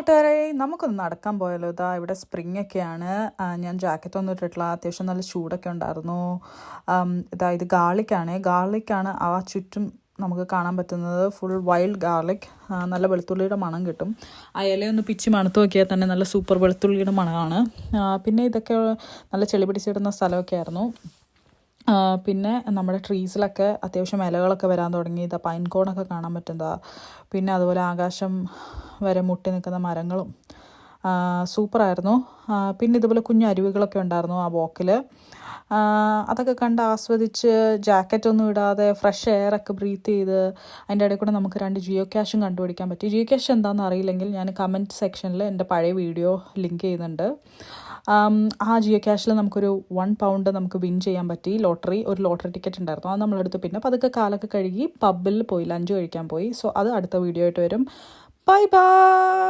നാട്ടുകാരെ നമുക്കൊന്ന് നടക്കാൻ പോയാലോ? ഇതാ ഇവിടെ സ്പ്രിംഗ് ഒക്കെയാണ്. ഞാൻ ജാക്കറ്റൊന്നും ഇട്ടിട്ടില്ല, അത്യാവശ്യം നല്ല ചൂടൊക്കെ ഉണ്ടായിരുന്നു. ഇത് ഗാർലിക്കാണ് ആ ചുറ്റും നമുക്ക് കാണാൻ പറ്റുന്നത്. ഫുൾ വൈൽഡ് ഗാർലിക്, നല്ല വെളുത്തുള്ളിയുടെ മണം കിട്ടും. ആ ഇലയൊന്ന് പിച്ചി മണത്ത് നോക്കിയാൽ തന്നെ നല്ല സൂപ്പർ വെളുത്തുള്ളിയുടെ മണമാണ്. പിന്നെ ഇതൊക്കെ നല്ല ചെളി പിടിച്ചിടുന്ന സ്ഥലമൊക്കെ ആയിരുന്നു. പിന്നെ നമ്മുടെ ട്രീസിലൊക്കെ അത്യാവശ്യം ഇലകളൊക്കെ വരാൻ തുടങ്ങി. ഇതാ പൈൻ കോണൊക്കെ കാണാൻ പറ്റുന്നതാ. പിന്നെ അതുപോലെ ആകാശം വരെ മുട്ടി നിൽക്കുന്ന മരങ്ങളും സൂപ്പറായിരുന്നു. പിന്നെ ഇതുപോലെ കുഞ്ഞു അരുവികളൊക്കെ ഉണ്ടായിരുന്നു ആ വാക്കിൽ. അതൊക്കെ കണ്ട് ആസ്വദിച്ച് ജാക്കറ്റൊന്നും ഇടാതെ ഫ്രഷ് എയറൊക്കെ ബ്രീത്ത് ചെയ്ത് അതിൻ്റെ ഇടയിൽ കൂടെ നമുക്ക് 2 ജിയോ ക്യാഷും കണ്ടുപിടിക്കാൻ പറ്റി. ജിയോ ക്യാഷ് എന്താണെന്ന് അറിയില്ലെങ്കിൽ ഞാൻ കമൻറ്റ് സെക്ഷനിൽ എൻ്റെ പഴയ വീഡിയോ ലിങ്ക് ചെയ്യുന്നുണ്ട്. ആ ജിയോ ക്യാഷിൽ നമുക്കൊരു £1 നമുക്ക് വിൻ ചെയ്യാൻ പറ്റി. ഒരു ലോട്ടറി ടിക്കറ്റ് ഉണ്ടായിരുന്നു, അത് നമ്മളെടുത്തു. പിന്നെ പതുക്കെ കാലൊക്കെ കഴുകി പബ്ബിൽ പോയി ലഞ്ച് കഴിക്കാൻ പോയി. സോ അത് അടുത്ത വീഡിയോ ആയിട്ട് വരും. Bye bye.